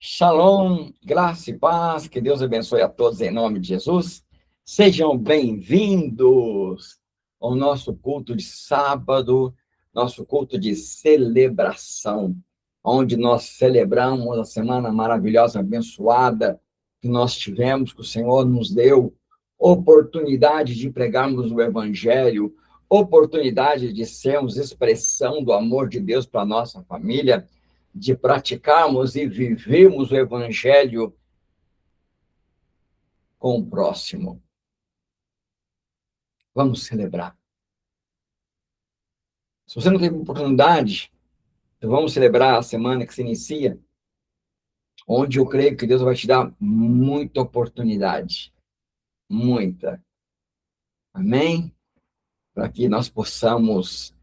Shalom, graça e paz, que Deus abençoe a todos em nome de Jesus. Sejam bem-vindos ao nosso culto de sábado, nosso culto de celebração, onde nós celebramos a semana maravilhosa, abençoada que nós tivemos, que o Senhor nos deu, oportunidade de pregarmos o Evangelho, oportunidade de sermos expressão do amor de Deus para a nossa família, de praticarmos e vivermos o Evangelho com o próximo. Vamos celebrar. Se você não teve oportunidade, vamos celebrar a semana que se inicia, onde eu creio que Deus vai te dar muita oportunidade. Muita. Amém? Para que nós possamos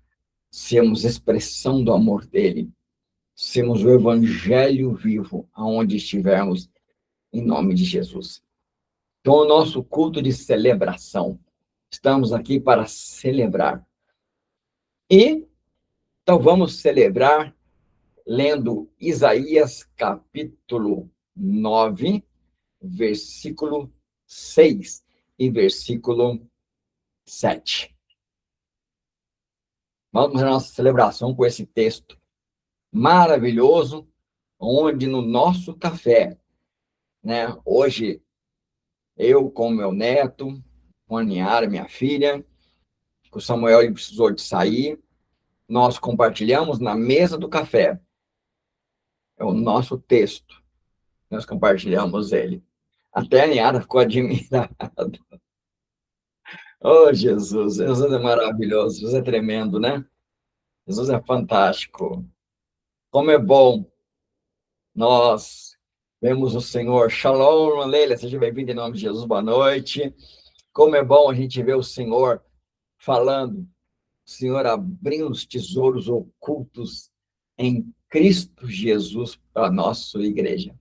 sermos expressão do amor dele. Sermos o Evangelho vivo, aonde estivermos, em nome de Jesus. Então, o nosso culto de celebração. Estamos aqui para celebrar. E, então, vamos celebrar lendo Isaías, capítulo 9, versículo 6 e versículo 7. Vamos à nossa celebração com esse texto maravilhoso, onde no nosso café, né, hoje, eu com meu neto, com a Niara, minha filha, o Samuel ele precisou de sair, nós compartilhamos na mesa do café. É o nosso texto. Nós compartilhamos ele. Até a Niara ficou admirada. Oh, Jesus. Jesus é maravilhoso. Jesus é tremendo, né? Jesus é fantástico. Como é bom nós vemos o Senhor. Shalom, Leila. Seja bem-vindo em nome de Jesus. Boa noite. Como é bom a gente ver o Senhor falando. O Senhor abrindo os tesouros ocultos em Cristo Jesus para a nossa igreja.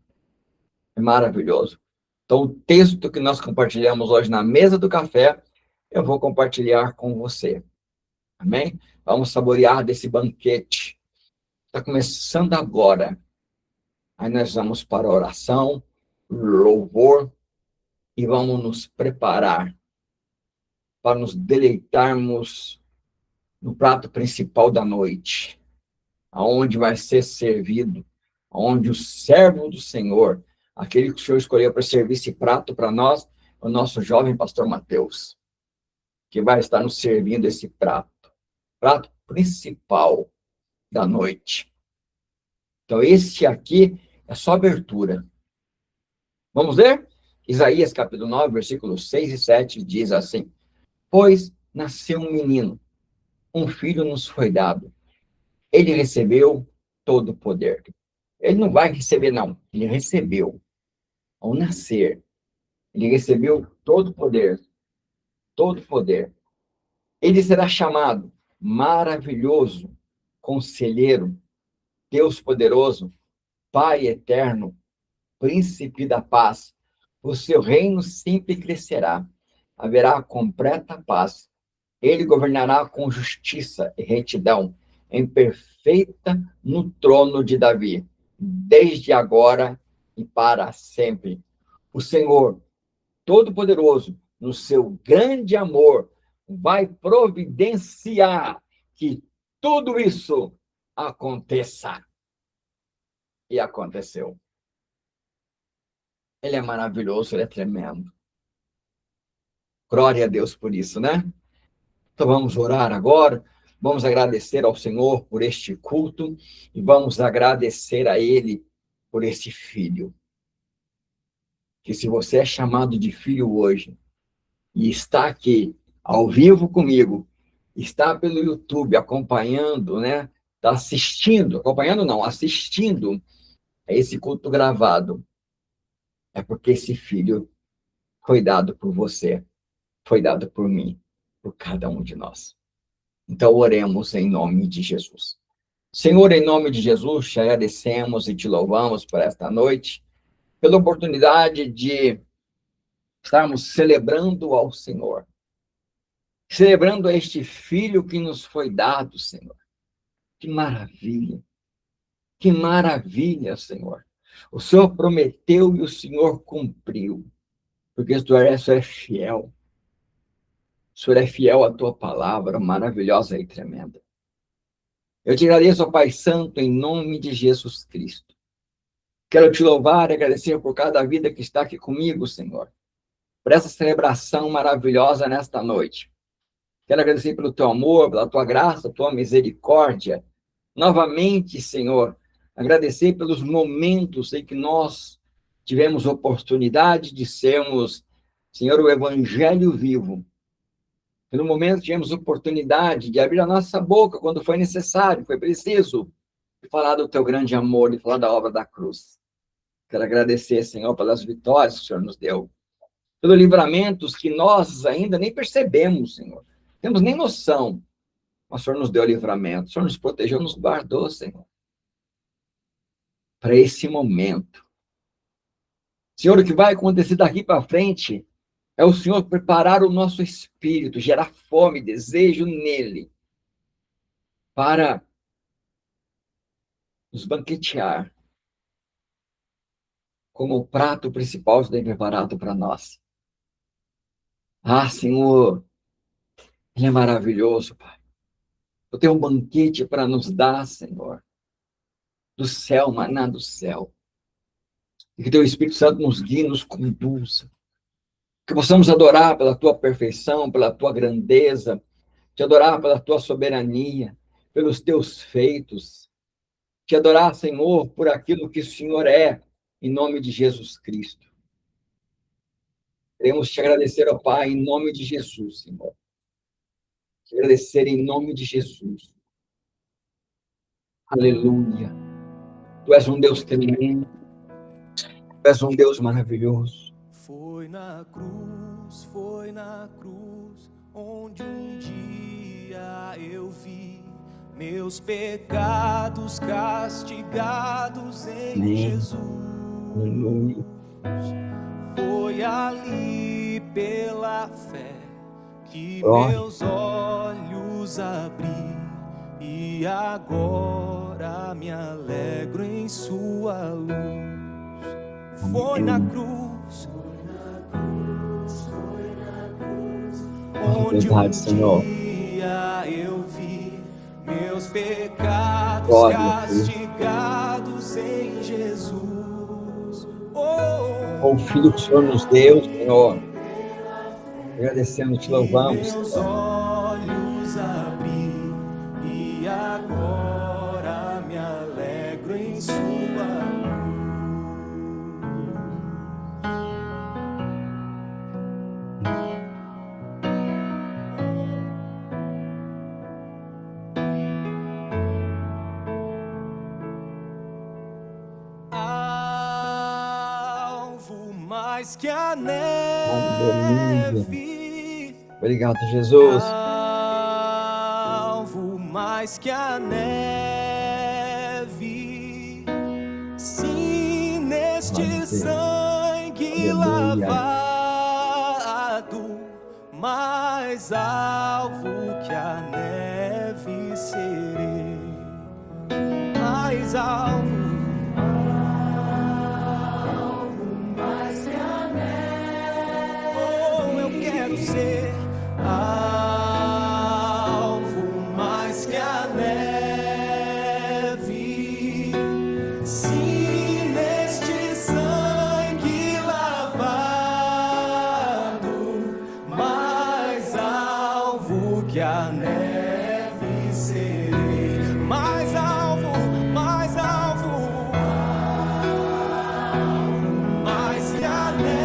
É maravilhoso. Então, o texto que nós compartilhamos hoje na mesa do café, eu vou compartilhar com você. Amém? Vamos saborear desse banquete. Está começando agora. Aí nós vamos para a oração, louvor, e vamos nos preparar para nos deleitarmos no prato principal da noite, aonde vai ser servido, onde o servo do Senhor, aquele que o Senhor escolheu para servir esse prato para nós, o nosso jovem pastor Mateus, que vai estar nos servindo esse prato principal da noite. Então, esse aqui é só abertura. Vamos ler? Isaías, capítulo 9, versículos 6 e 7, diz assim: Pois nasceu um menino, um filho nos foi dado. Ele recebeu todo o poder. Ele não vai receber, não. Ele recebeu. Ao nascer, ele recebeu todo o poder. Todo o poder. Ele será chamado Maravilhoso, Conselheiro, Deus Poderoso, Pai Eterno, Príncipe da Paz. O seu reino sempre crescerá. Haverá completa paz. Ele governará com justiça e retidão, em perfeita no trono de Davi, desde agora e para sempre. O Senhor Todo-Poderoso, no seu grande amor, vai providenciar que tudo isso aconteça. E aconteceu. Ele é maravilhoso, ele é tremendo. Glória a Deus por isso, né? Então vamos orar agora, vamos agradecer ao Senhor por este culto e vamos agradecer a Ele por esse filho. Que se você é chamado de filho hoje e está aqui ao vivo comigo, está pelo YouTube acompanhando, né? Está assistindo, acompanhando não, assistindo a esse culto gravado, é porque esse filho foi dado por você, foi dado por mim, por cada um de nós. Então, oremos em nome de Jesus. Senhor, em nome de Jesus, te agradecemos e te louvamos por esta noite, pela oportunidade de estarmos celebrando ao Senhor, celebrando a este filho que nos foi dado, Senhor. Que maravilha, Senhor. O Senhor prometeu e o Senhor cumpriu. Porque o Senhor é fiel. O Senhor é fiel à tua palavra, maravilhosa e tremenda. Eu te agradeço, ó Pai Santo, em nome de Jesus Cristo. Quero te louvar e agradecer por cada vida que está aqui comigo, Senhor. Por essa celebração maravilhosa nesta noite. Quero agradecer pelo teu amor, pela tua graça, tua misericórdia. Novamente, Senhor, agradecer pelos momentos em que nós tivemos oportunidade de sermos, Senhor, o Evangelho vivo. Pelo momento tivemos oportunidade de abrir a nossa boca quando foi necessário, foi preciso, e falar do teu grande amor e falar da obra da cruz. Quero agradecer, Senhor, pelas vitórias que o Senhor nos deu, pelos livramentos que nós ainda nem percebemos, Senhor. Temos nem noção, mas o Senhor nos deu livramento, o Senhor nos protegeu, nos guardou, Senhor, para esse momento. Senhor, o que vai acontecer daqui para frente é o Senhor preparar o nosso espírito, gerar fome, desejo nele, para nos banquetear como o prato principal que tem preparado para nós. Ah, Senhor, Ele é maravilhoso, Pai. Eu tenho um banquete para nos dar, Senhor, do céu, maná do céu. E que teu Espírito Santo nos guie, nos conduza. Que possamos adorar pela tua perfeição, pela tua grandeza, te adorar pela tua soberania, pelos teus feitos, te adorar, Senhor, por aquilo que o Senhor é, em nome de Jesus Cristo. Queremos te agradecer, ó Pai, em nome de Jesus, Senhor. Te agradecer em nome de Jesus. Aleluia. Tu és um Deus tremendo. Tu és um Deus maravilhoso. Foi na cruz, onde um dia eu vi meus pecados castigados em Amém. Jesus. Aleluia. Foi ali pela fé que Glória. meus olhos abri e agora me alegro em sua luz. Foi na cruz, onde um Verdade, Senhor. dia eu vi meus pecados Glória a Deus. castigados em Jesus. O Filho que o Senhor nos deu, Senhor. Agradecemos, te louvamos, Meus Senhor. olhos abri e agora me alegro em sua luz. Alvo mais que a neve. Obrigado, Jesus. Alvo mais que a neve. Sim, neste sangue Aleluia. lavado, mais alvo que a neve serei. Mais alvo. Quero ser alvo mais que a neve. Sim, neste sangue lavado, mais alvo que a neve serei. Mais alvo, mais alvo, mais que a neve.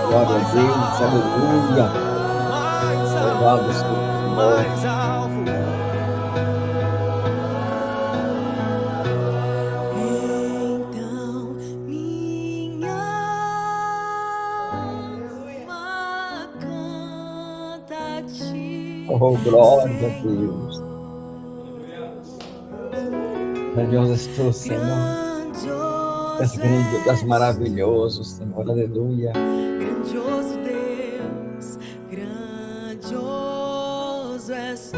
Glória a Deus, aleluia. Louvado seja mais alvo. Então minha alma canta a ti. Oh, glória a Deus. Grandioso és tu, Senhor. És grande, és maravilhoso, Senhor. Aleluia. Grandioso Deus, grandioso és tu.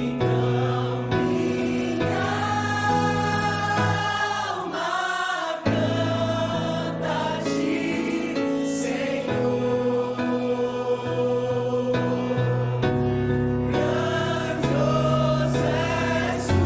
Então minha alma canta a ti, Senhor. Grandioso és tu,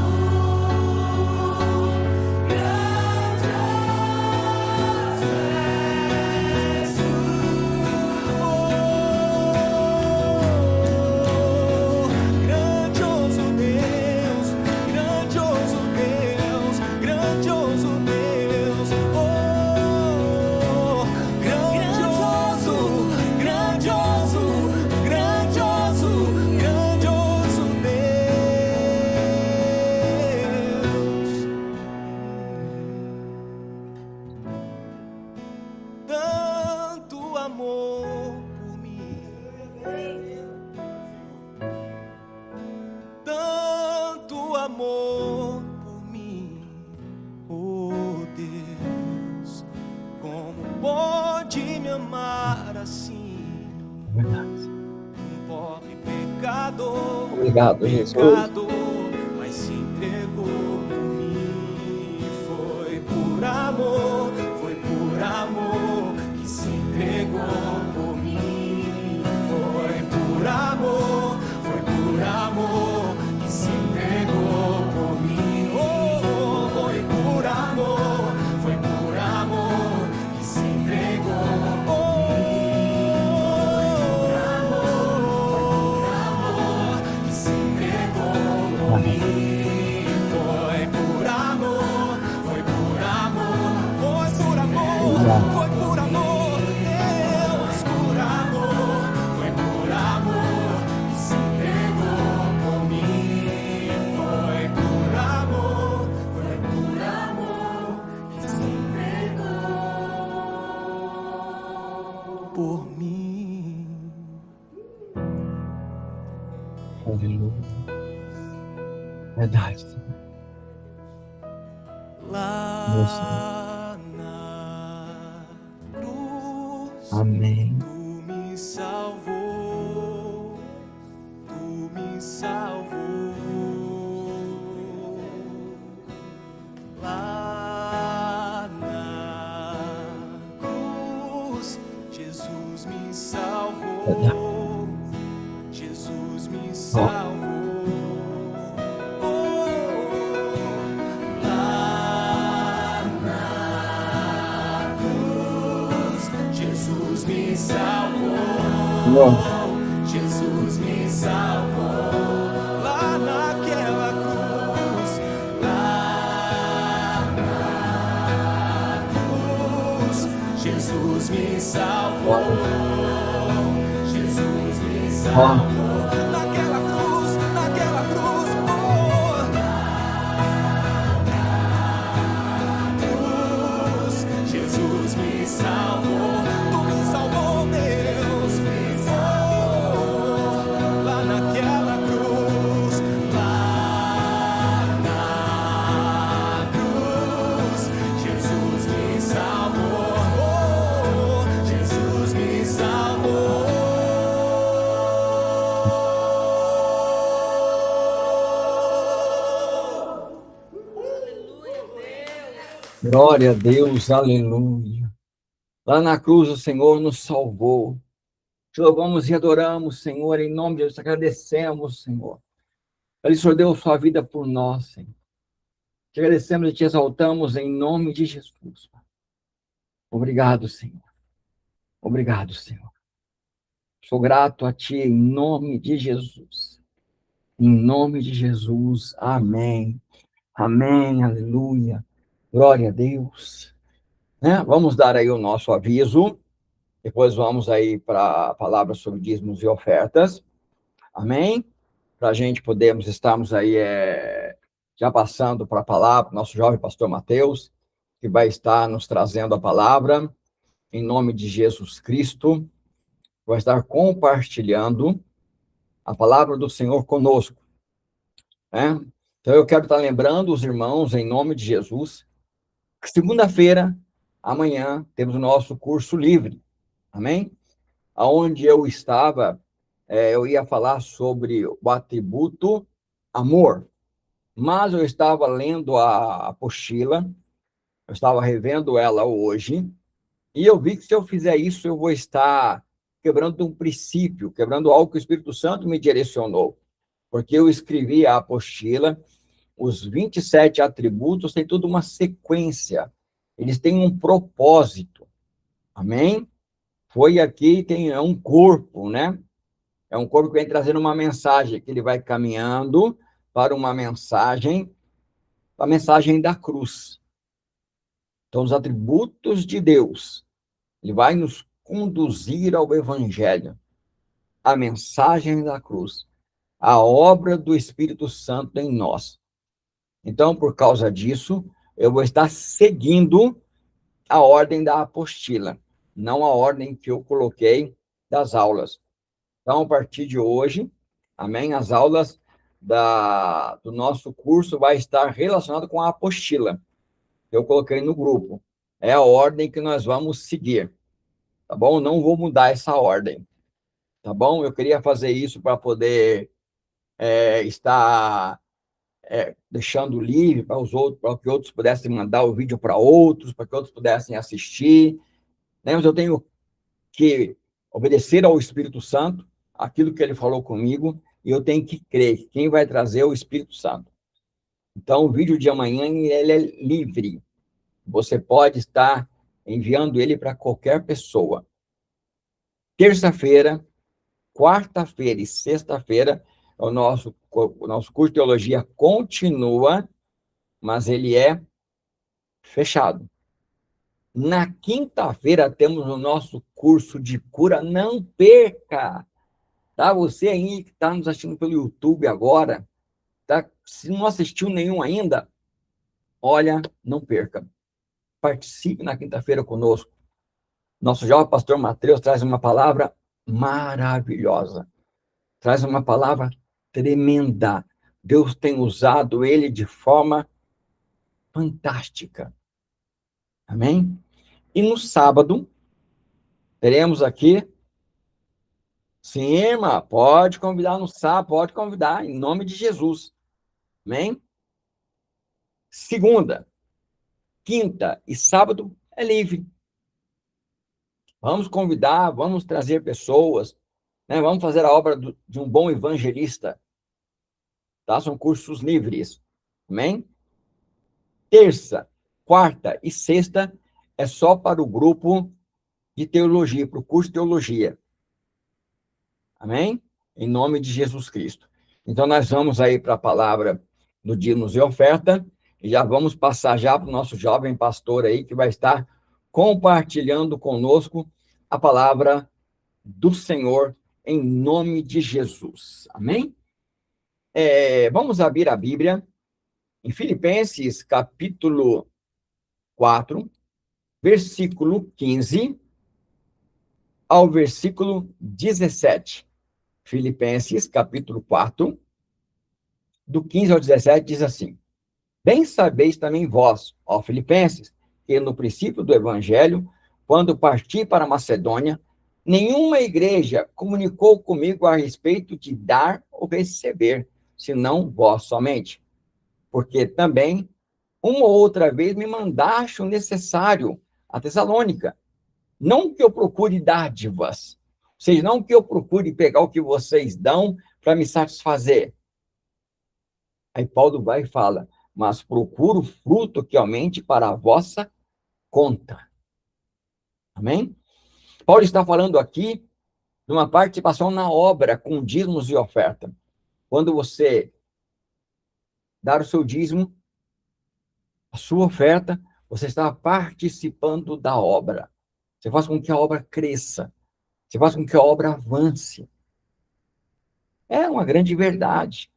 grandioso Deus, grandioso Deus, grandioso Deus, oh, grandioso, grandioso, grandioso, grandioso Deus. Tanto amor por mim, tanto amor por mim, oh Deus, como pode me amar assim, Verdade. um pobre pecador, Obrigado, Jesus. pecador, mas se entregou por mim. Foi por amor que se entregou por mim. Foi por amor que se entregou por mim. Oh, foi por amor que se entregou por mim. Que se entregou por mim. Foi por amor, foi por amor, foi por amor, foi por amor, Deus, por amor, foi por amor que se entregou por mim. Foi por amor que se entregou por mim. Aleluia. Verdade, Senhor. Lá na cruz, Amém. tu me salvou, tu me salvou. Lá na cruz, Jesus me salvou, Jesus me salvou. Lá na cruz, Jesus me salvou, Jesus me salvou. Lá naquela cruz, lá na cruz, Jesus me salvou, Jesus me salvou. Naquela cruz, oh, cruz, Jesus me salvou, tu me salvou, Deus, me salvou. Lá naquela cruz, lá na cruz, Jesus me salvou, Jesus me salvou. Glória a Deus, aleluia. Lá na cruz o Senhor nos salvou. Te louvamos e adoramos, Senhor, em nome de Jesus. Agradecemos, Senhor. Ele só deu sua vida por nós, Senhor. Te agradecemos e te exaltamos em nome de Jesus. Obrigado, Senhor. Obrigado, Senhor. Sou grato a Ti em nome de Jesus. Em nome de Jesus. Amém. Amém. Aleluia. Glória a Deus. Vamos dar aí o nosso aviso. Depois vamos aí para a palavra sobre dízimos e ofertas. Amém? Para a gente podermos estarmos aí já passando para a palavra, nosso jovem pastor Mateus, que vai estar nos trazendo a palavra, em nome de Jesus Cristo, vai estar compartilhando a palavra do Senhor conosco, né? Então, eu quero estar lembrando os irmãos, em nome de Jesus, que segunda-feira, amanhã, temos o nosso curso livre, amém? Aonde eu estava, eu ia falar sobre o atributo amor, mas eu estava lendo a apostila, eu estava revendo ela hoje, e eu vi que se eu fizer isso, eu vou estar quebrando um princípio, quebrando algo que o Espírito Santo me direcionou, porque eu escrevi a apostila, os 27 atributos têm toda uma sequência, eles têm um propósito, amém? Foi aqui, é um corpo, né? É um corpo que vem trazendo uma mensagem, que ele vai caminhando para uma mensagem, a mensagem da cruz. Então, os atributos de Deus, ele vai nos conduzir ao Evangelho, a mensagem da cruz, a obra do Espírito Santo em nós. Então, por causa disso, eu vou estar seguindo a ordem da apostila, não a ordem que eu coloquei das aulas. Então, a partir de hoje, amém, as aulas do nosso curso vai estar relacionado com a apostila. Eu coloquei no grupo. É a ordem que nós vamos seguir, tá bom? Não vou mudar essa ordem, tá bom? Eu queria fazer isso para poder estar deixando livre para os outros, para que outros pudessem mandar o vídeo para outros, para que outros pudessem assistir. Né? Mas eu tenho que obedecer ao Espírito Santo, aquilo que ele falou comigo, e eu tenho que crer que quem vai trazer é o Espírito Santo. Então, o vídeo de amanhã, ele é livre. Você pode estar enviando ele para qualquer pessoa. Terça-feira, quarta-feira e sexta-feira, o nosso curso de teologia continua, mas ele é fechado. Na quinta-feira, temos o nosso curso de cura. Não perca! Tá? Você aí que está nos assistindo pelo YouTube agora, tá? Se não assistiu nenhum ainda, olha, não perca. Participe na quinta-feira conosco. Nosso jovem pastor Mateus traz uma palavra maravilhosa. Traz uma palavra tremenda. Deus tem usado ele de forma fantástica. Amém? E no sábado, teremos aqui. Sim, irmã, pode convidar no sábado, pode convidar, em nome de Jesus. Amém? Segunda, quinta e sábado é livre. Vamos convidar, vamos trazer pessoas, né? Vamos fazer a obra de um bom evangelista. Tá? São cursos livres. Amém? Terça, quarta e sexta é só para o grupo de teologia, para o curso de teologia. Amém? Em nome de Jesus Cristo. Então, nós vamos aí para a palavra do dízimos e oferta, e já vamos passar já para o nosso jovem pastor aí, que vai estar compartilhando conosco a palavra do Senhor, em nome de Jesus. Amém? Vamos abrir a Bíblia em Filipenses, capítulo 4, versículo 15 ao versículo 17. Filipenses, capítulo 4, do 15 ao 17, diz assim: Bem sabeis também vós, ó Filipenses, que no princípio do evangelho, quando parti para a Macedônia, nenhuma igreja comunicou comigo a respeito de dar ou receber, senão vós somente. Porque também, uma ou outra vez, me mandaste o necessário a Tessalônica. Não que eu procure dádivas, ou seja, não que eu procure pegar o que vocês dão para me satisfazer. Aí Paulo vai e fala, mas procuro fruto que aumente para a vossa conta. Amém? Paulo está falando aqui de uma participação na obra com dízimos e oferta. Quando você dar o seu dízimo, a sua oferta, você está participando da obra. Você faz com que a obra cresça. Você faz com que a obra avance. É uma grande verdade.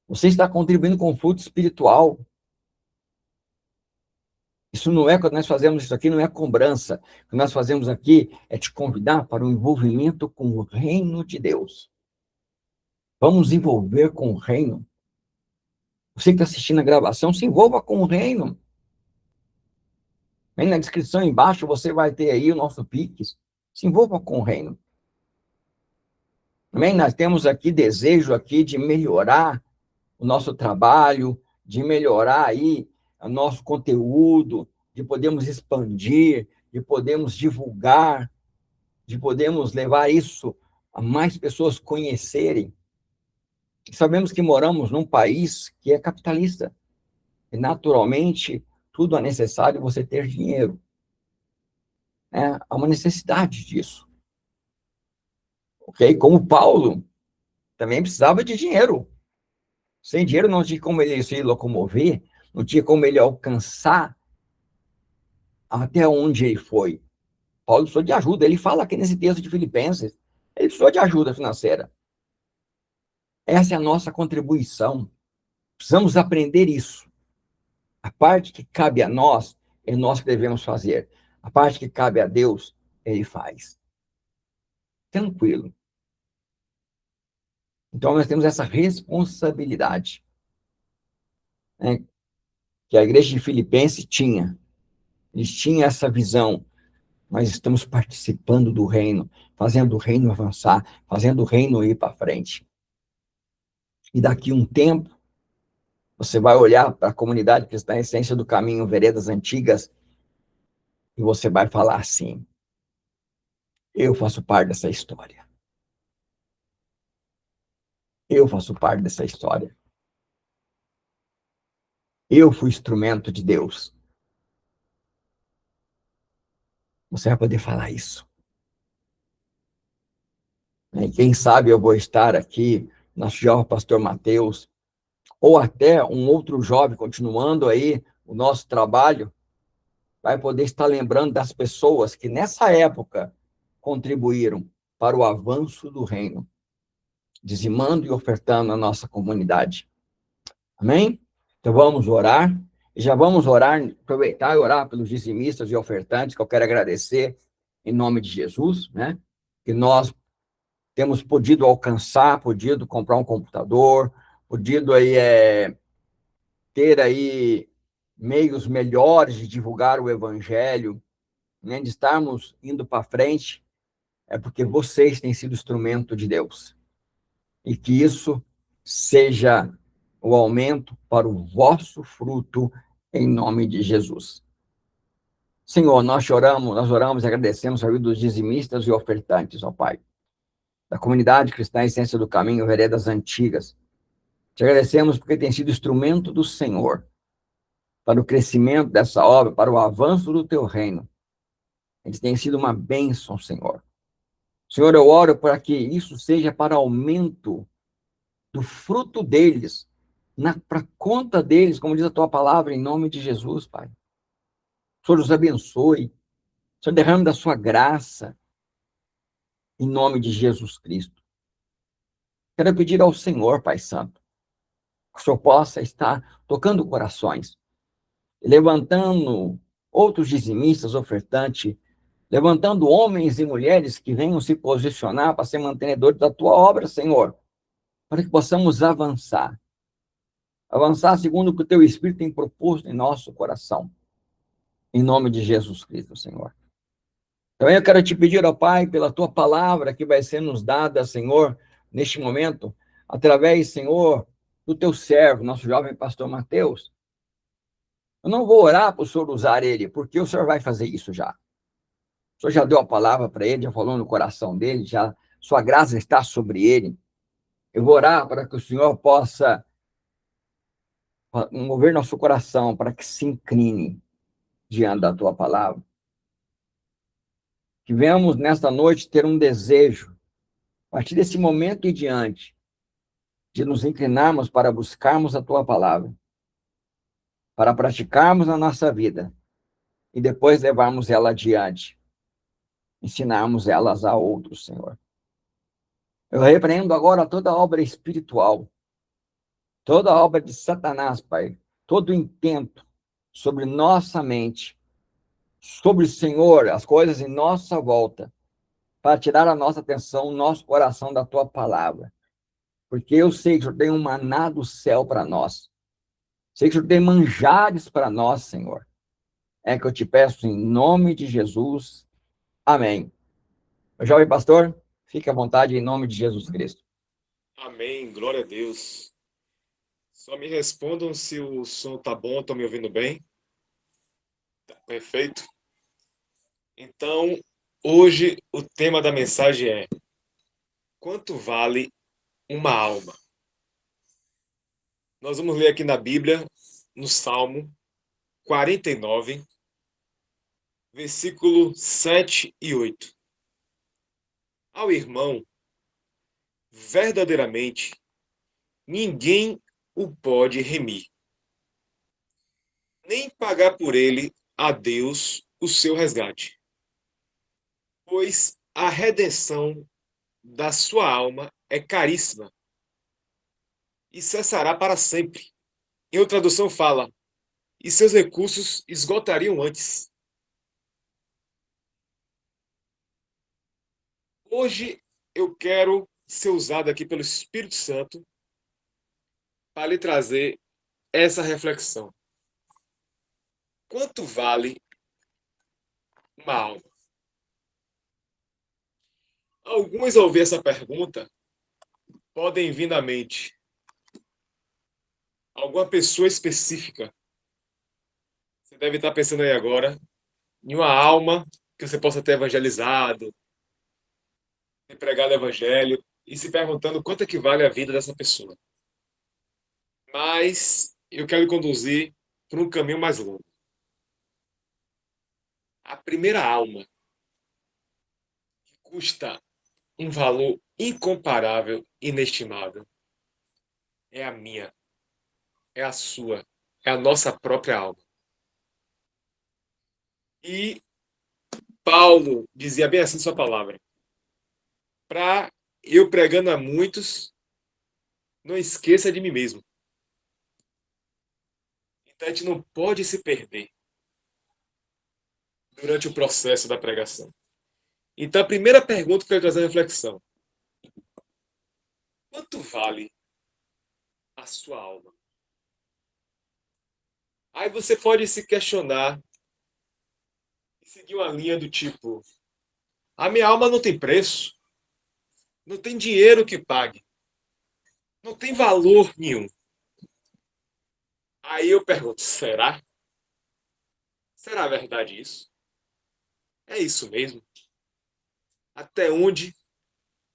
Você está contribuindo com o fruto espiritual. Isso não é, quando nós fazemos isso aqui, não é cobrança. O que nós fazemos aqui é te convidar para o envolvimento com o reino de Deus. Vamos envolver com o reino. Você que está assistindo a gravação, se envolva com o reino. Aí na descrição embaixo você vai ter aí o nosso Pix. Se envolva com o reino. Também nós temos aqui desejo aqui de melhorar o nosso trabalho, de melhorar aí o nosso conteúdo, de podermos expandir, de podermos divulgar, de podermos levar isso a mais pessoas conhecerem. Sabemos que moramos num país que é capitalista. E, naturalmente, tudo é necessário você ter dinheiro. Há uma necessidade disso. Ok? Como Paulo também precisava de dinheiro. Sem dinheiro não tinha como ele se locomover, não tinha como ele alcançar até onde ele foi. Paulo precisou de ajuda. Ele fala aqui nesse texto de Filipenses, ele precisou de ajuda financeira. Essa é a nossa contribuição. Precisamos aprender isso. A parte que cabe a nós, é nós que devemos fazer. A parte que cabe a Deus, ele faz. Tranquilo. Então, nós temos essa responsabilidade, né, que a igreja de Filipenses tinha. Eles tinham essa visão. Nós estamos participando do reino, fazendo o reino avançar, fazendo o reino ir para frente. E daqui a um tempo, você vai olhar para a comunidade cristã, a essência do caminho, veredas antigas, e você vai falar assim: eu faço parte dessa história. Eu faço parte dessa história. Eu fui instrumento de Deus. Você vai poder falar isso. E quem sabe eu vou estar aqui, nosso jovem pastor Mateus, ou até um outro jovem, continuando aí o nosso trabalho, vai poder estar lembrando das pessoas que nessa época contribuíram para o avanço do reino, dizimando e ofertando a nossa comunidade. Amém? Então vamos orar. E já vamos orar, aproveitar e orar pelos dizimistas e ofertantes, que eu quero agradecer em nome de Jesus, né? Que nós temos podido alcançar, podido comprar um computador, podido aí, ter aí meios melhores de divulgar o evangelho, né? De estarmos indo para frente, é porque vocês têm sido instrumento de Deus. E que isso seja o aumento para o vosso fruto, em nome de Jesus. Senhor, nós oramos e agradecemos a vida dos dizimistas e ofertantes, ó Pai, da comunidade cristã Essência do Caminho, Veredas Antigas. Te agradecemos porque tem sido instrumento do Senhor para o crescimento dessa obra, para o avanço do teu reino. Eles têm sido uma bênção, Senhor. Senhor, eu oro para que isso seja para aumento do fruto deles, para conta deles, como diz a tua palavra, em nome de Jesus, Pai. O Senhor os abençoe. O Senhor derrame da sua graça, em nome de Jesus Cristo. Quero pedir ao Senhor, Pai Santo, que o Senhor possa estar tocando corações, levantando outros dizimistas, ofertantes, levantando homens e mulheres que venham se posicionar para ser mantenedores da tua obra, Senhor, para que possamos avançar. Avançar segundo o que o teu Espírito tem proposto em nosso coração. Em nome de Jesus Cristo, Senhor. Também eu quero te pedir, ó Pai, pela tua palavra que vai ser nos dada, Senhor, neste momento, através, Senhor, do teu servo, nosso jovem pastor Mateus. Eu não vou orar para o Senhor usar ele, porque o Senhor vai fazer isso já. O Senhor já deu a palavra para ele, já falou no coração dele, já sua graça está sobre ele. Eu vou orar para que o Senhor possa mover nosso coração, para que se incline diante da tua palavra. Que venhamos nesta noite ter um desejo, a partir desse momento em diante, de nos inclinarmos para buscarmos a tua palavra, para praticarmos na nossa vida e depois levarmos ela adiante, ensinarmos elas a outros, Senhor. Eu repreendo agora toda obra espiritual, toda obra de Satanás, Pai, todo intento sobre nossa mente, sobre o Senhor, as coisas em nossa volta, para tirar a nossa atenção, o nosso coração da tua palavra. Porque eu sei que o Senhor tem um maná do céu para nós. Sei que o Senhor tem manjares para nós, Senhor. É que eu te peço em nome de Jesus. Amém. Meu jovem pastor, fique à vontade em nome de Jesus Cristo. Amém, glória a Deus. Só me respondam se o som tá bom, estão me ouvindo bem? Tá perfeito. Então, hoje o tema da mensagem é: quanto vale uma alma? Nós vamos ler aqui na Bíblia, no Salmo 49, versículo 7 e 8. Ao irmão, verdadeiramente, ninguém o pode remir, nem pagar por ele a Deus o seu resgate. Pois a redenção da sua alma é caríssima e cessará para sempre. Em outra tradução fala, e seus recursos esgotariam antes. Hoje eu quero ser usado aqui pelo Espírito Santo para lhe trazer essa reflexão. Quanto vale uma alma? Alguns, ao ouvir essa pergunta, podem vir na mente alguma pessoa específica. Você deve estar pensando aí agora em uma alma que você possa ter evangelizado, ter pregado o evangelho e se perguntando quanto é que vale a vida dessa pessoa. Mas eu quero conduzir por um caminho mais longo. A primeira alma, que custa um valor incomparável, inestimável, é a minha, é a sua, é a nossa própria alma. E Paulo dizia bem assim sua palavra: para eu pregando a muitos, não esqueça de mim mesmo. Então a gente não pode se perder durante o processo da pregação. Então a primeira pergunta que eu quero trazer a reflexão: quanto vale a sua alma? Aí você pode se questionar e seguir uma linha do tipo: a minha alma não tem preço, não tem dinheiro que pague, não tem valor nenhum. Aí eu pergunto, será? Será verdade isso? É isso mesmo? Até onde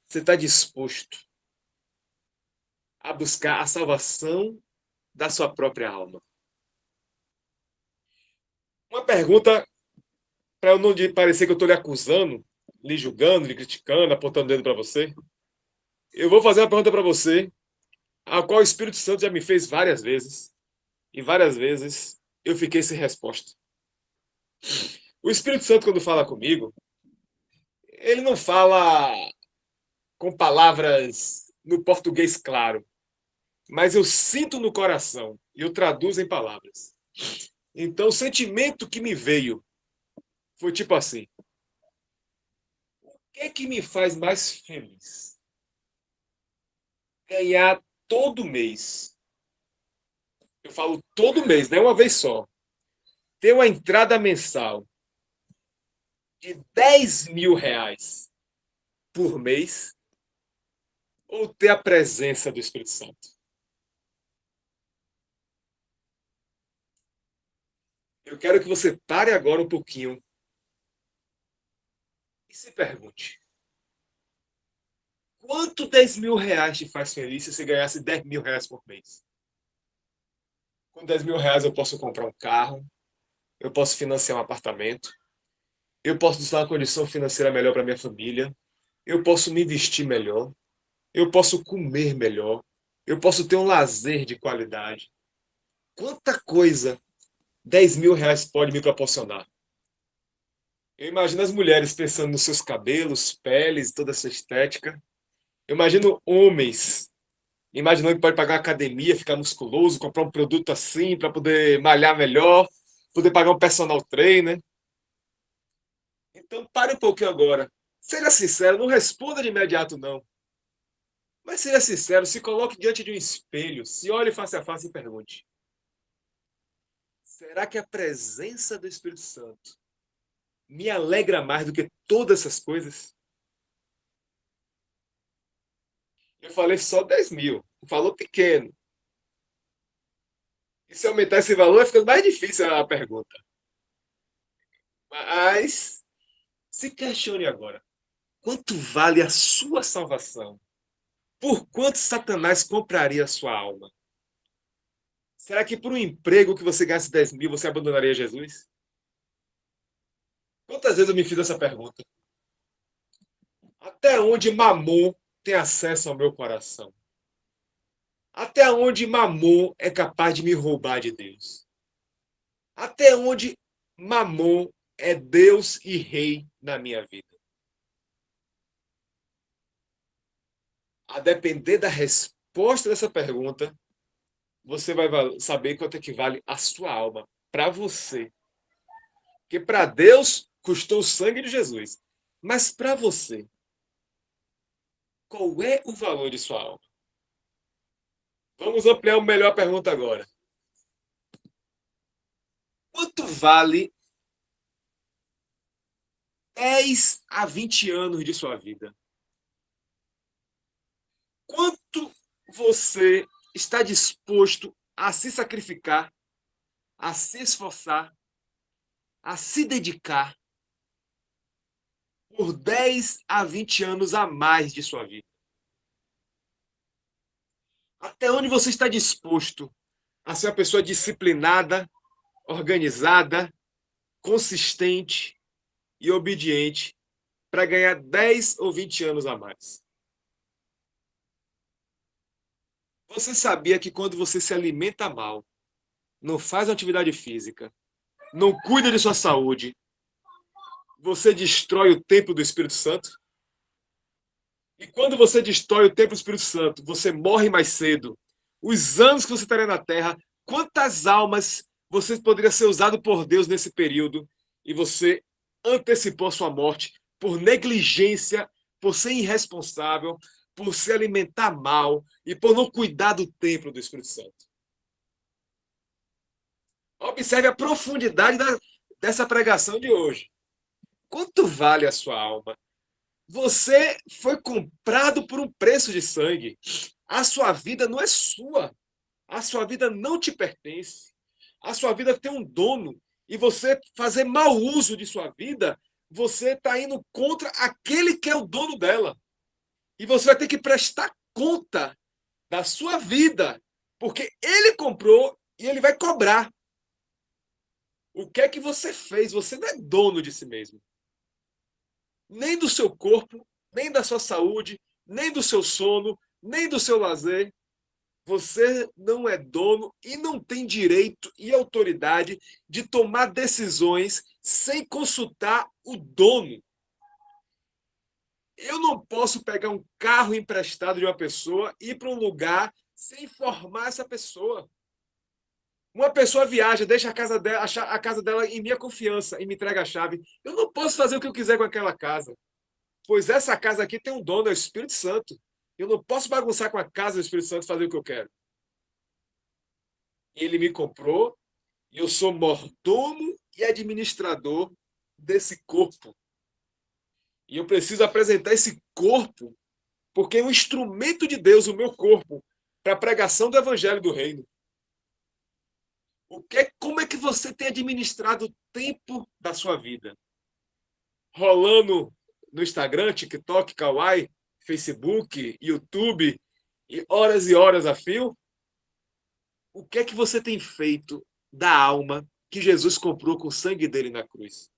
você está disposto a buscar a salvação da sua própria alma? Uma pergunta para eu não parecer que eu estou lhe acusando, lhe julgando, lhe criticando, apontando o dedo para você. Eu vou fazer uma pergunta para você, a qual o Espírito Santo já me fez várias vezes, e várias vezes eu fiquei sem resposta. O Espírito Santo, quando fala comigo, ele não fala com palavras no português claro, mas eu sinto no coração e eu traduzo em palavras. Então, o sentimento que me veio foi tipo assim: o que é que me faz mais feliz? Ganhar todo mês. Eu falo todo mês, não é uma vez só. Ter uma entrada mensal de R$ 10.000 por mês, ou ter a presença do Espírito Santo? Eu quero que você pare agora um pouquinho e se pergunte: quanto R$ 10.000 te faz feliz se você ganhasse R$ 10.000 por mês? Com R$ 10.000 eu posso comprar um carro, eu posso financiar um apartamento, eu posso dar uma condição financeira melhor para minha família, eu posso me vestir melhor, eu posso comer melhor, eu posso ter um lazer de qualidade. Quanta coisa R$ 10.000 pode me proporcionar? Eu imagino as mulheres pensando nos seus cabelos, peles, toda essa estética. Eu imagino homens imaginando que pode pagar uma academia, ficar musculoso, comprar um produto assim para poder malhar melhor, poder pagar um personal trainer. Então, pare um pouquinho agora. Seja sincero, não responda de imediato, não. Mas seja sincero, se coloque diante de um espelho, se olhe face a face e pergunte: será que a presença do Espírito Santo me alegra mais do que todas essas coisas? Eu falei só 10 mil, falou pequeno. E se aumentar esse valor, vai ficando mais difícil a pergunta. Mas se questione agora: quanto vale a sua salvação? Por quanto Satanás compraria a sua alma? Será que por um emprego que você gaste 10 mil, você abandonaria Jesus? Quantas vezes eu me fiz essa pergunta? Até onde Mamon tem acesso ao meu coração? Até onde Mamon é capaz de me roubar de Deus? Até onde Mamon é Deus e Rei na minha vida? A depender da resposta dessa pergunta, você vai saber quanto é que vale a sua alma para você. Porque para Deus custou o sangue de Jesus. Mas para você, qual é o valor de sua alma? Vamos ampliar melhor a pergunta agora. Quanto vale 10 a 20 anos de sua vida? Quanto você está disposto a se sacrificar, a se esforçar, a se dedicar por 10 a 20 anos a mais de sua vida? Até onde você está disposto a ser uma pessoa disciplinada, organizada, consistente e obediente para ganhar 10 ou 20 anos a mais? Você sabia que quando você se alimenta mal, não faz uma atividade física, não cuida de sua saúde, você destrói o templo do Espírito Santo? E quando você destrói o templo do Espírito Santo, você morre mais cedo. Os anos que você estaria na Terra, quantas almas você poderia ser usado por Deus nesse período e você antecipou a sua morte por negligência, por ser irresponsável, por se alimentar mal e por não cuidar do templo do Espírito Santo? Observe a profundidade dessa pregação de hoje. Quanto vale a sua alma? Você foi comprado por um preço de sangue. A sua vida não é sua. A sua vida não te pertence. A sua vida tem um dono. E você fazer mau uso de sua vida, você está indo contra aquele que é o dono dela. E você vai ter que prestar conta da sua vida, porque ele comprou e ele vai cobrar. O que é que você fez? Você não é dono de si mesmo. Nem do seu corpo, nem da sua saúde, nem do seu sono, nem do seu lazer. Você não é dono e não tem direito e autoridade de tomar decisões sem consultar o dono. Eu não posso pegar um carro emprestado de uma pessoa e ir para um lugar sem informar essa pessoa. Uma pessoa viaja, deixa a casa dela em minha confiança e me entrega a chave. Eu não posso fazer o que eu quiser com aquela casa, pois essa casa aqui tem um dono, é o Espírito Santo. Eu não posso bagunçar com a casa do Espírito Santo e fazer o que eu quero. Ele me comprou e eu sou mordomo e administrador desse corpo. E eu preciso apresentar esse corpo, porque é um instrumento de Deus, o meu corpo, para a pregação do Evangelho do Reino. Como é que você tem administrado o tempo da sua vida? Rolando no Instagram, TikTok, Kawaii, Facebook, YouTube, e horas a fio? O que é que você tem feito da alma que Jesus comprou com o sangue dele na cruz?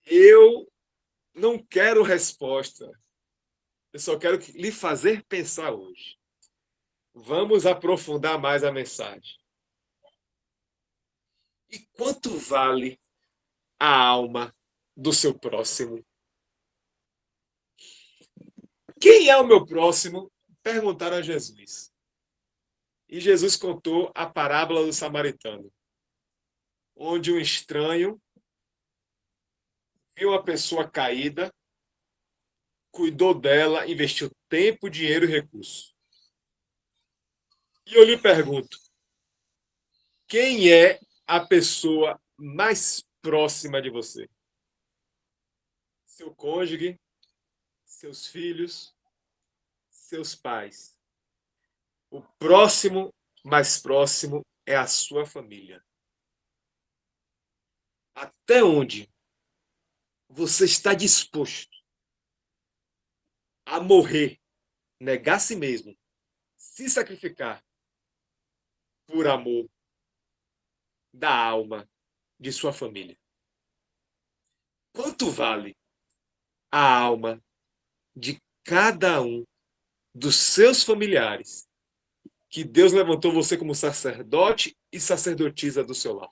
Eu não quero resposta. Eu só quero lhe fazer pensar hoje. Vamos aprofundar mais a mensagem. E quanto vale a alma do seu próximo? Quem é o meu próximo? Perguntaram a Jesus. E Jesus contou a parábola do samaritano, onde um estranho viu uma pessoa caída, cuidou dela, investiu tempo, dinheiro e recurso. E eu lhe pergunto, quem é a pessoa mais próxima de você? Seu cônjuge, seus filhos, seus pais. O próximo, mais próximo, é a sua família. Até onde você está disposto a morrer, negar a si mesmo, se sacrificar por amor da alma de sua família? Quanto vale a alma de cada um dos seus familiares que Deus levantou você como sacerdote e sacerdotisa do seu lar?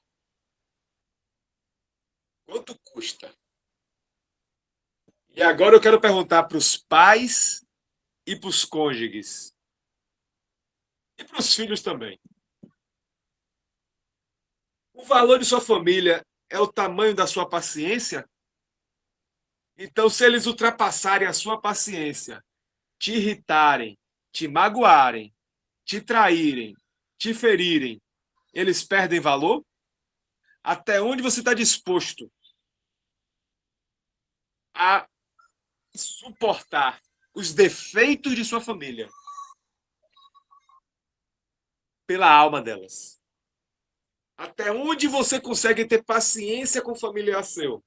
Quanto custa? E agora eu quero perguntar para os pais e para os cônjuges. E para os filhos também. O valor de sua família é o tamanho da sua paciência? Então, se eles ultrapassarem a sua paciência, te irritarem, te magoarem, te traírem, te ferirem, eles perdem valor? Até onde você está disposto a suportar os defeitos de sua família pela alma delas? Até onde você consegue ter paciência com o familiar seu?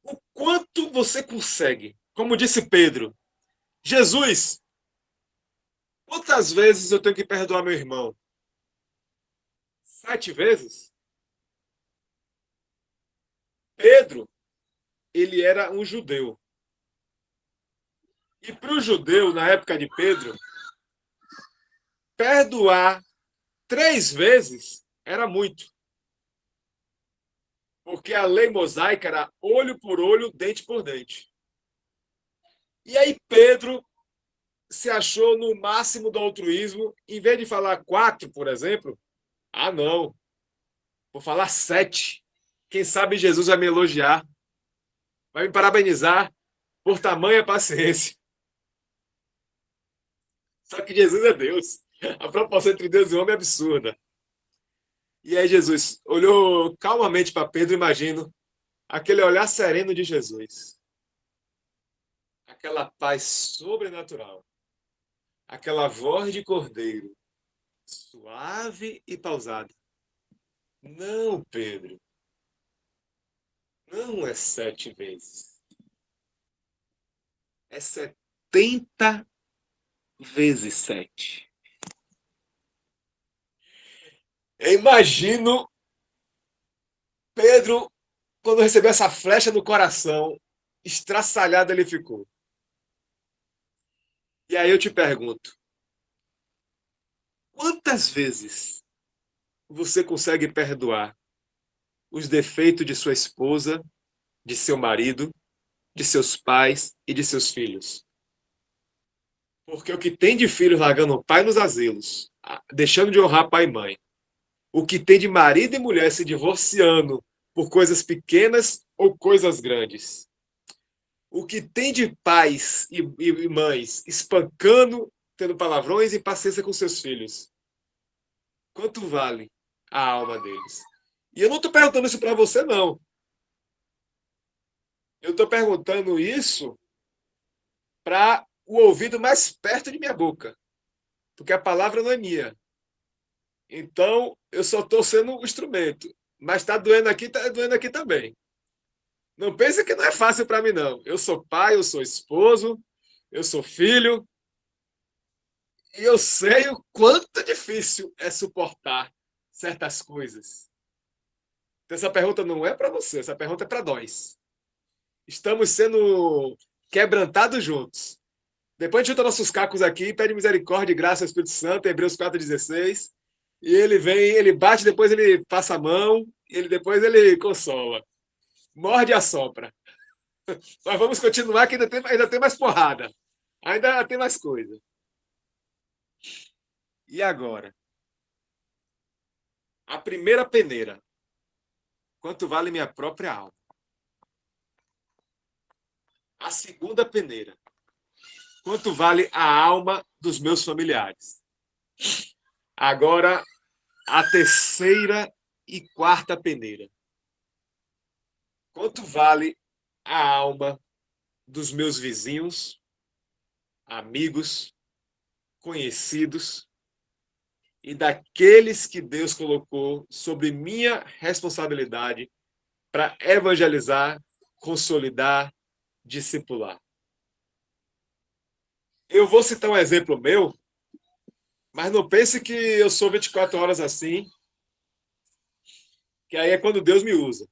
O quanto você consegue? Como disse Pedro, Jesus, quantas vezes eu tenho que perdoar meu irmão? 7 vezes? Pedro, ele era um judeu. E para o judeu, na época de Pedro, perdoar 3 vezes era muito. Porque a lei mosaica era olho por olho, dente por dente. E aí Pedro se achou no máximo do altruísmo, em vez de falar 4, por exemplo, não, vou falar 7. Quem sabe Jesus vai me elogiar, vai me parabenizar por tamanha paciência. Só que Jesus é Deus. A proporção entre Deus e o homem é absurda. E aí Jesus olhou calmamente para Pedro, imagino, aquele olhar sereno de Jesus. Aquela paz sobrenatural. Aquela voz de cordeiro, suave e pausada. Não, Pedro. Não é 7 vezes. É 70 vezes 7. Eu imagino Pedro, quando recebeu essa flecha no coração, estraçalhado ele ficou. E aí eu te pergunto, quantas vezes você consegue perdoar os defeitos de sua esposa, de seu marido, de seus pais e de seus filhos? Porque o que tem de filho largando o pai nos asilos, deixando de honrar pai e mãe, o que tem de marido e mulher se divorciando por coisas pequenas ou coisas grandes, o que tem de pais e mães espancando, tendo palavrões e paciência com seus filhos, quanto vale a alma deles? E eu não estou perguntando isso para você, não. Eu estou perguntando isso para o ouvido mais perto de minha boca, porque a palavra não é minha. Então, eu só estou sendo um instrumento. Mas está doendo aqui também. Não pense que não é fácil para mim, não. Eu sou pai, eu sou esposo, eu sou filho. E eu sei o quanto difícil é suportar certas coisas. Então, essa pergunta não é para você, essa pergunta é para nós. Estamos sendo quebrantados juntos. Depois a gente junta nossos cacos aqui, pede misericórdia e graça ao Espírito Santo, Hebreus 4,16. E ele vem, ele bate, depois ele passa a mão, depois ele consola. Morde e assopra. Mas vamos continuar que ainda tem mais porrada. Ainda tem mais coisa. E agora? A primeira peneira. Quanto vale minha própria alma? A segunda peneira. Quanto vale a alma dos meus familiares? Agora, a terceira e quarta peneira. Quanto vale a alma dos meus vizinhos, amigos, conhecidos e daqueles que Deus colocou sobre minha responsabilidade para evangelizar, consolidar, discipular? Eu vou citar um exemplo meu, mas não pense que eu sou 24 horas assim, que aí é quando Deus me usa.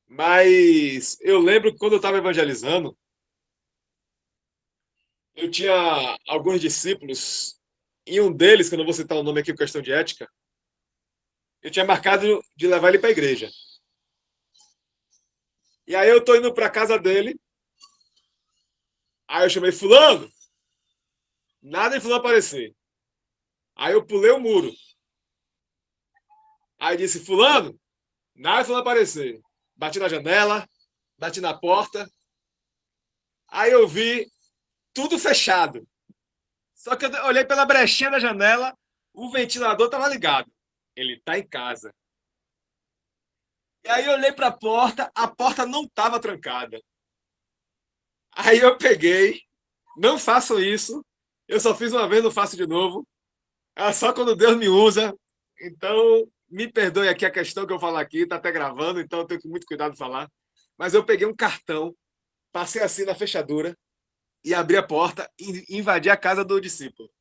Mas eu lembro que quando eu estava evangelizando, eu tinha alguns discípulos, e um deles, que eu não vou citar o nome aqui por questão de ética, eu tinha marcado de levar ele para a igreja. E aí eu estou indo para a casa dele, aí eu chamei fulano, nada de fulano aparecer. Aí eu pulei o muro. Aí disse, fulano, nada de fulano aparecer. Bati na janela, bati na porta. Aí eu vi tudo fechado. Só que eu olhei pela brechinha da janela, o ventilador estava ligado. Ele está em casa. E aí eu olhei para a porta não estava trancada. Aí eu peguei, não faço isso, eu só fiz uma vez, não faço de novo. É só quando Deus me usa. Então, me perdoe aqui a questão que eu falo aqui, está até gravando, então eu tenho muito cuidado de falar. Mas eu peguei um cartão, passei assim na fechadura e abri a porta e invadi a casa do discípulo.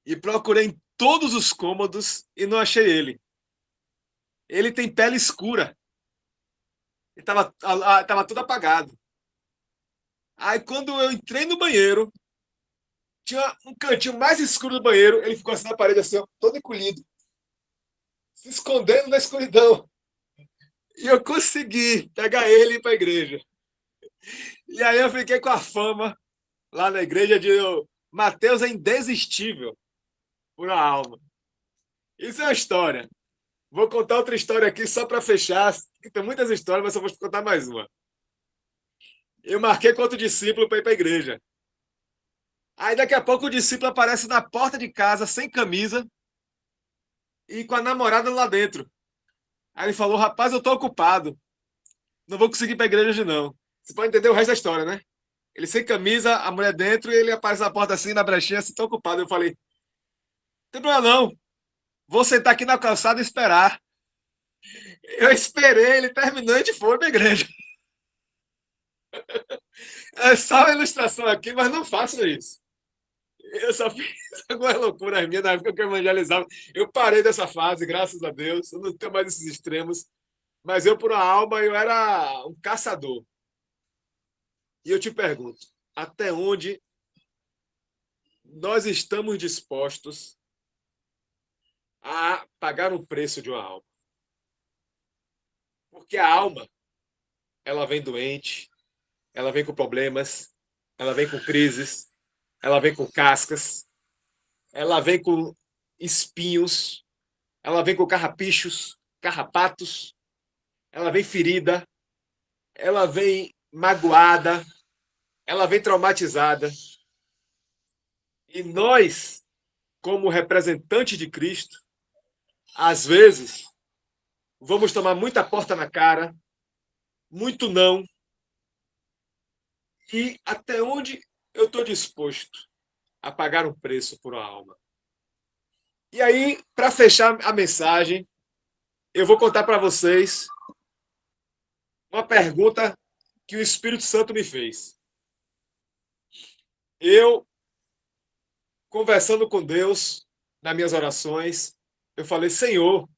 E procurei em todos os cômodos e não achei ele. Ele tem pele escura. Tava tudo apagado. Aí, quando eu entrei no banheiro, tinha um cantinho mais escuro do banheiro, ele ficou assim na parede, assim, ó, todo encolhido, se escondendo na escuridão. E eu consegui pegar ele e ir para a igreja. E aí eu fiquei com a fama lá na igreja de Mateus é indesistível por uma alma. Isso é uma história. Vou contar outra história aqui só para fechar, que tem muitas histórias, mas só vou contar mais uma. Eu marquei com outro discípulo para ir para a igreja. Aí daqui a pouco o discípulo aparece na porta de casa, sem camisa, e com a namorada lá dentro. Aí ele falou, rapaz, eu tô ocupado. Não vou conseguir ir para a igreja hoje, não. Você pode entender o resto da história, né? Ele sem camisa, a mulher dentro, e ele aparece na porta assim, na brechinha, assim, tô ocupado. Eu falei, não tem problema não. Vou sentar aqui na calçada e esperar. Eu esperei, ele terminou e a gente foi para a igreja. É só uma ilustração aqui, mas não façam isso. Eu só fiz algumas loucuras minhas na época que eu evangelizava. Eu parei dessa fase, graças a Deus. Eu não tenho mais esses extremos. Mas eu, por uma alma, eu era um caçador. E eu te pergunto, até onde nós estamos dispostos a pagar o preço de uma alma? Porque a alma, ela vem doente, ela vem com problemas, ela vem com crises, ela vem com cascas, ela vem com espinhos, ela vem com carrapichos, carrapatos, ela vem ferida, ela vem magoada, ela vem traumatizada. E nós, como representantes de Cristo, às vezes, vamos tomar muita porta na cara, muito não. E até onde eu estou disposto a pagar um preço por uma alma? E aí, para fechar a mensagem, eu vou contar para vocês uma pergunta que o Espírito Santo me fez. Eu, conversando com Deus, nas minhas orações, eu falei, Senhor,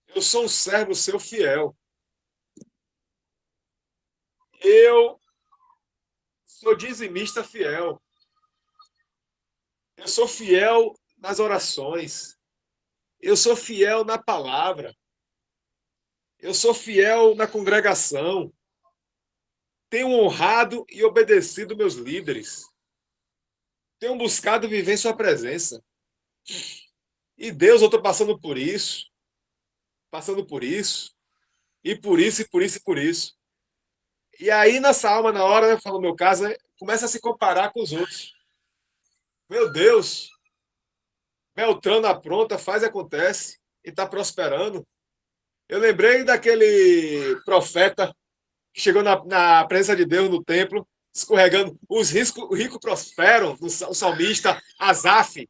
eu sou um servo seu fiel. Eu sou dizimista fiel. Eu sou fiel nas orações. Eu sou fiel na palavra. Eu sou fiel na congregação. Tenho honrado e obedecido meus líderes. Tenho buscado viver em sua presença. E Deus, eu estou passando por isso, e por isso, e por isso, e por isso. E aí, nessa alma, na hora, né, no meu caso, começa a se comparar com os outros. Meu Deus, Beltrano apronta, faz e acontece, e está prosperando. Eu lembrei daquele profeta que chegou na presença de Deus no templo, escorregando. Os ricos prosperam, o salmista Asaf,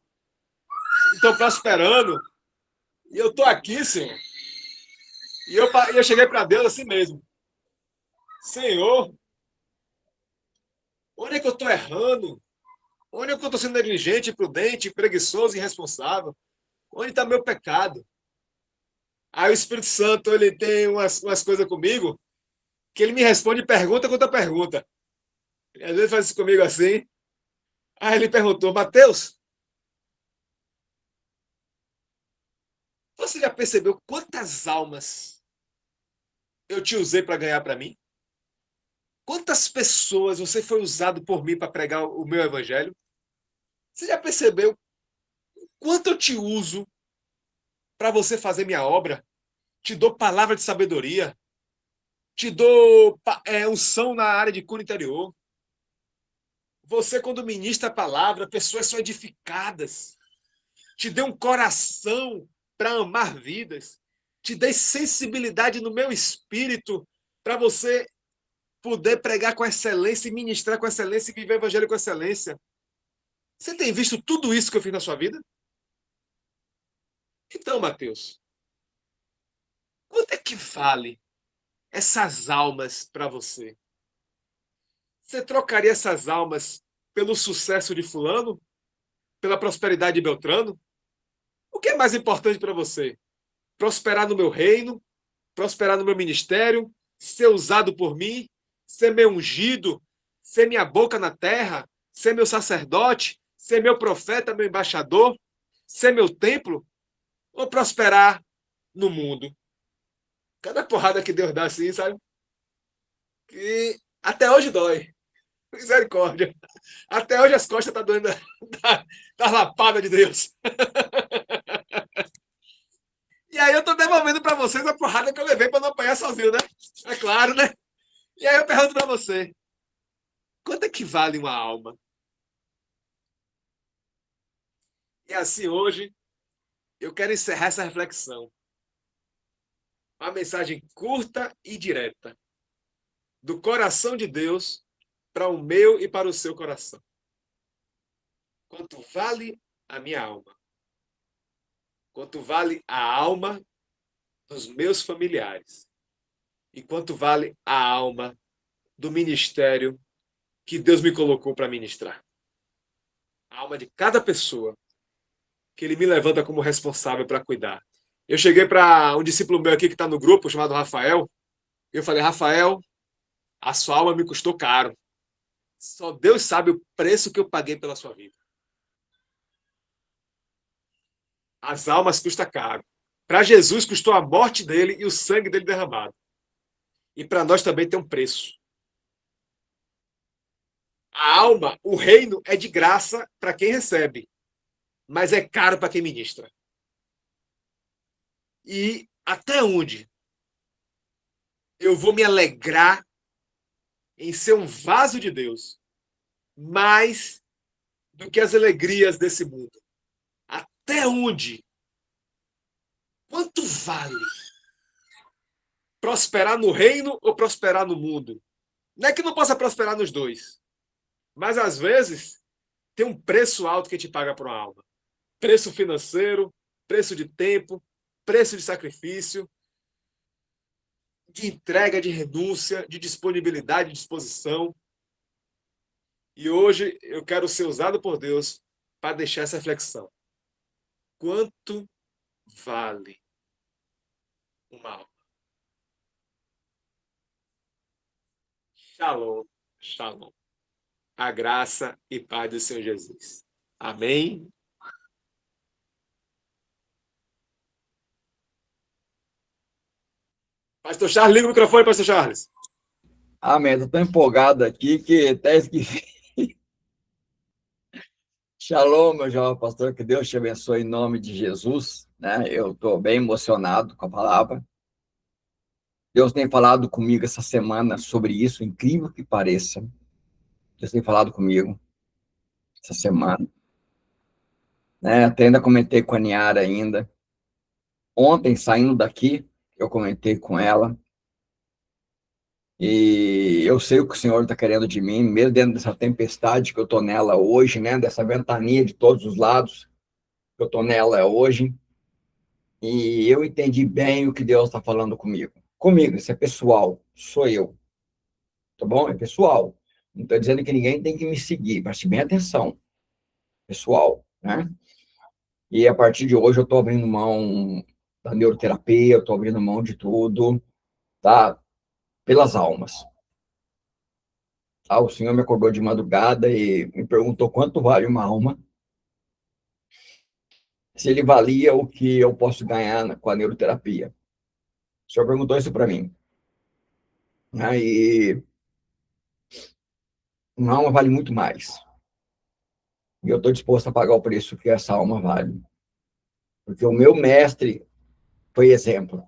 estão prosperando. E eu estou aqui, Senhor. E eu cheguei para Deus assim mesmo. Senhor, onde é que eu estou errando? Onde é que eu estou sendo negligente, imprudente, preguiçoso, irresponsável? Onde está meu pecado? Aí o Espírito Santo, ele tem umas coisas comigo que ele me responde pergunta contra pergunta. E às vezes faz isso comigo assim. Aí ele perguntou, Mateus, você já percebeu quantas almas eu te usei para ganhar para mim? Quantas pessoas você foi usado por mim para pregar o meu evangelho? Você já percebeu quanto eu te uso para você fazer minha obra? Te dou palavra de sabedoria, te dou unção na área de cura interior. Você, quando ministra a palavra, pessoas são edificadas. Te dei um coração para amar vidas. Te dei sensibilidade no meu espírito para você poder pregar com excelência e ministrar com excelência e viver o evangelho com excelência. Você tem visto tudo isso que eu fiz na sua vida? Então, Mateus, quanto é que vale essas almas para você? Você trocaria essas almas pelo sucesso de fulano? Pela prosperidade de Beltrano? O que é mais importante para você? Prosperar no meu reino? Prosperar no meu ministério? Ser usado por mim? Ser meu ungido? Ser minha boca na terra? Ser meu sacerdote? Ser meu profeta, meu embaixador? Ser meu templo? Ou prosperar no mundo? Cada porrada que Deus dá assim, sabe? Que até hoje dói. Misericórdia. Até hoje as costas estão doendo da lapada de Deus. E aí eu tô devolvendo para vocês a porrada que eu levei para não apanhar sozinho, né? É claro, né? E aí eu pergunto para você, quanto é que vale uma alma? E assim, hoje, eu quero encerrar essa reflexão. Uma mensagem curta e direta. Do coração de Deus para o meu e para o seu coração. Quanto vale a minha alma? Quanto vale a alma dos meus familiares? E quanto vale a alma do ministério que Deus me colocou para ministrar? A alma de cada pessoa que Ele me levanta como responsável para cuidar. Eu cheguei para um discípulo meu aqui que está no grupo, chamado Rafael, e eu falei, Rafael, a sua alma me custou caro. Só Deus sabe o preço que eu paguei pela sua vida. As almas custam caro. Para Jesus custou a morte dele e o sangue dele derramado. E para nós também tem um preço. A alma, o reino é de graça para quem recebe, mas é caro para quem ministra. E até onde eu vou me alegrar em ser um vaso de Deus mais do que as alegrias desse mundo? Até onde? Quanto vale prosperar no reino ou prosperar no mundo? Não é que não possa prosperar nos dois, mas às vezes tem um preço alto que te paga por uma alma. Preço financeiro, preço de tempo, preço de sacrifício, de entrega, de renúncia, de disponibilidade, de disposição. E hoje eu quero ser usado por Deus para deixar essa reflexão. Quanto vale uma alma? Shalom, shalom. A graça e paz do Senhor Jesus. Amém. Pastor Charles, liga o microfone, Pastor Charles. Amém. Estou tão empolgado aqui que até esqueci. Shalom, meu jovem pastor, que Deus te abençoe em nome de Jesus, né? Eu estou bem emocionado com a palavra. Deus tem falado comigo essa semana sobre isso, incrível que pareça. Deus tem falado comigo essa semana. Né? Até ainda comentei com a Niara ainda. Ontem, saindo daqui, eu comentei com ela. E eu sei o que o Senhor está querendo de mim, mesmo dentro dessa tempestade que eu estou nela hoje, né? Dessa ventania de todos os lados que eu estou nela hoje. E eu entendi bem o que Deus está falando comigo. Comigo, isso é pessoal, sou eu. Tá bom? É pessoal. Não estou dizendo que ninguém tem que me seguir, preste bem atenção. Pessoal, né? E a partir de hoje eu estou abrindo mão da neuroterapia, eu estou abrindo mão de tudo, tá? Pelas almas. O Senhor me acordou de madrugada e me perguntou quanto vale uma alma, se ele valia o que eu posso ganhar com a neuroterapia. O Senhor perguntou isso para mim. Aí, uma alma vale muito mais. E eu estou disposto a pagar o preço que essa alma vale. Porque o meu mestre foi exemplo.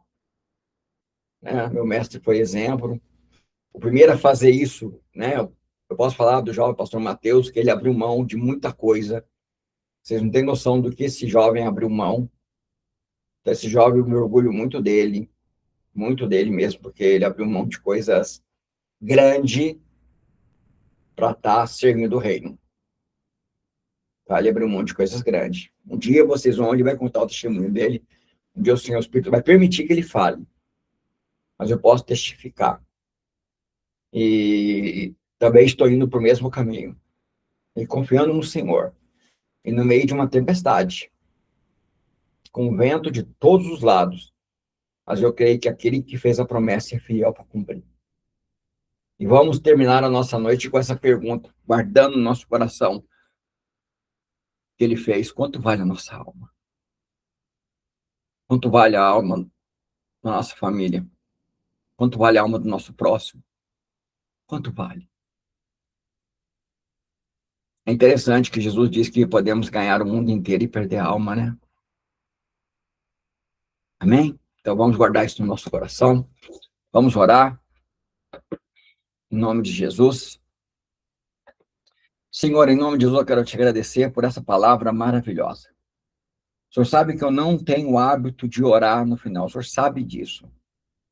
Né? Meu mestre foi exemplo. O primeiro a fazer isso, né? Eu posso falar do jovem pastor Mateus, que ele abriu mão de muita coisa. Vocês não têm noção do que esse jovem abriu mão. Então, esse jovem, eu me orgulho muito dele mesmo, porque ele abriu mão de coisas grandes para estar servindo o reino. Tá? Ele abriu mão de coisas grandes. Um dia vocês vão, ele vai contar o testemunho dele. Um dia o Senhor Espírito vai permitir que ele fale. Mas eu posso testificar. E também estou indo para o mesmo caminho. E confiando no Senhor. E no meio de uma tempestade. Com vento de todos os lados. Mas eu creio que aquele que fez a promessa é fiel para cumprir. E vamos terminar a nossa noite com essa pergunta, guardando no nosso coração que ele fez: quanto vale a nossa alma? Quanto vale a alma da nossa família? Quanto vale a alma do nosso próximo? Quanto vale? É interessante que Jesus diz que podemos ganhar o mundo inteiro e perder a alma, né? Amém? Então vamos guardar isso no nosso coração. Vamos orar. Em nome de Jesus. Senhor, em nome de Jesus, eu quero te agradecer por essa palavra maravilhosa. O Senhor sabe que eu não tenho o hábito de orar no final. O Senhor sabe disso.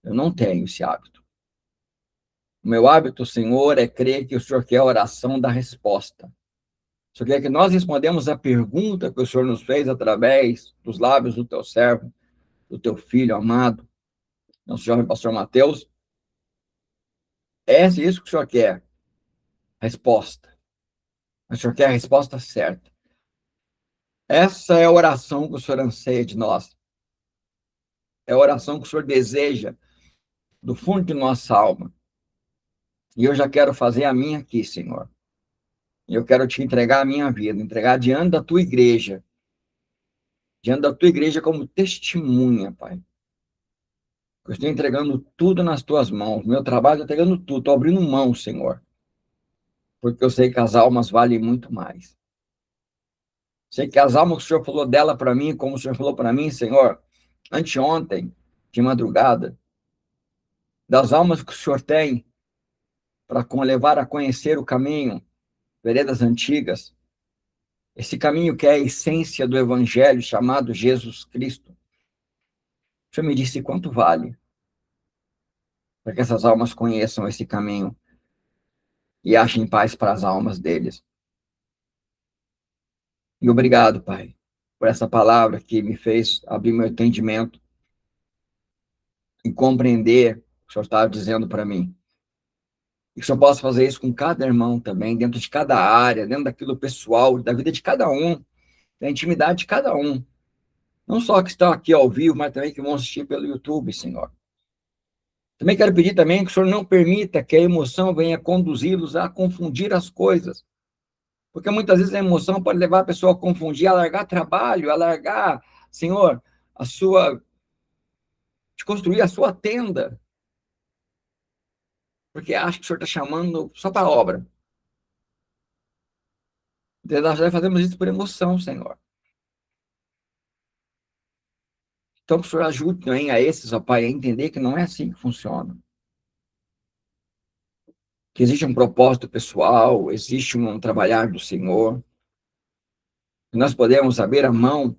Eu não tenho esse hábito. O meu hábito, Senhor, é crer que o Senhor quer a oração da resposta. O Senhor quer que nós respondemos a pergunta que o Senhor nos fez através dos lábios do teu servo, do teu filho amado, nosso jovem pastor Mateus. É isso que o Senhor quer. Resposta. O Senhor quer a resposta certa. Essa é a oração que o Senhor anseia de nós. É a oração que o Senhor deseja do fundo de nossa alma. E eu já quero fazer a minha aqui, Senhor. E eu quero te entregar a minha vida, entregar diante da tua igreja. Diante da tua igreja como testemunha, Pai. Eu estou entregando tudo nas tuas mãos. Meu trabalho, estou entregando tudo. Estou abrindo mão, Senhor. Porque eu sei que as almas valem muito mais. Sei que as almas que o Senhor falou dela para mim, como o Senhor falou para mim, Senhor, anteontem, de madrugada, das almas que o Senhor tem para levar a conhecer o caminho, veredas antigas, esse caminho que é a essência do Evangelho, chamado Jesus Cristo. O Senhor me disse quanto vale para que essas almas conheçam esse caminho e achem paz para as almas deles. E obrigado, Pai, por essa palavra que me fez abrir meu entendimento e compreender o que o Senhor estava dizendo para mim. E que o Senhor possa fazer isso com cada irmão também, dentro de cada área, dentro daquilo pessoal, da vida de cada um, da intimidade de cada um. Não só que estão aqui ao vivo, mas também que vão assistir pelo YouTube, Senhor. Também quero pedir também que o Senhor não permita que a emoção venha conduzi-los a confundir as coisas. Porque muitas vezes a emoção pode levar a pessoa a confundir, a largar trabalho, a largar, Senhor, de construir a sua tenda. Porque acha que o Senhor está chamando só para a obra. Nós fazemos isso por emoção, Senhor. Então, que o Senhor ajude também a esses, ó Pai, a entender que não é assim que funciona. Que existe um propósito pessoal, existe um trabalhar do Senhor. Que nós podemos abrir a mão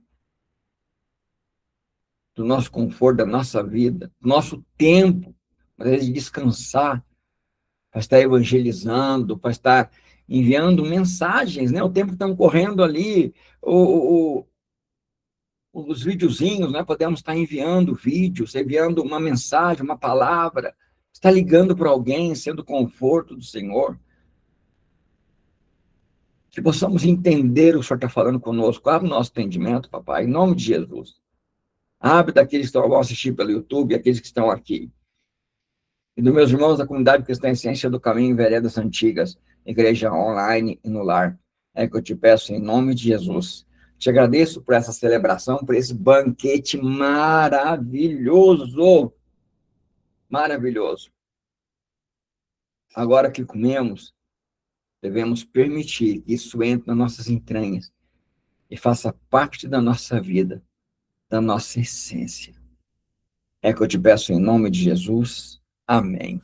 do nosso conforto, da nossa vida, do nosso tempo, às vezes de descansar, para estar evangelizando, para estar enviando mensagens, né? O tempo que estão correndo ali, os videozinhos, né? Podemos estar enviando vídeos, enviando uma mensagem, uma palavra, estar ligando para alguém, sendo conforto do Senhor. Que possamos entender o que o Senhor está falando conosco. Abre o nosso entendimento, papai, em nome de Jesus. Abre daqueles que vão assistir pelo YouTube, aqueles que estão aqui. E dos meus irmãos da comunidade cristã em Ciência do Caminho, Veredas Antigas, igreja online e no lar. É que eu te peço em nome de Jesus. Te agradeço por essa celebração, por esse banquete maravilhoso. Maravilhoso. Agora que comemos, devemos permitir que isso entre nas nossas entranhas e faça parte da nossa vida, da nossa essência. É que eu te peço em nome de Jesus. Amém.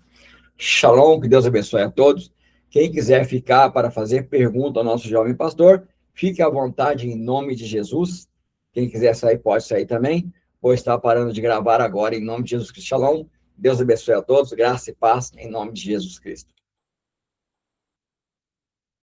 Shalom, que Deus abençoe a todos. Quem quiser ficar para fazer pergunta ao nosso jovem pastor, fique à vontade em nome de Jesus. Quem quiser sair, pode sair também. Vou estar parando de gravar agora em nome de Jesus Cristo. Shalom. Deus abençoe a todos. Graça e paz em nome de Jesus Cristo.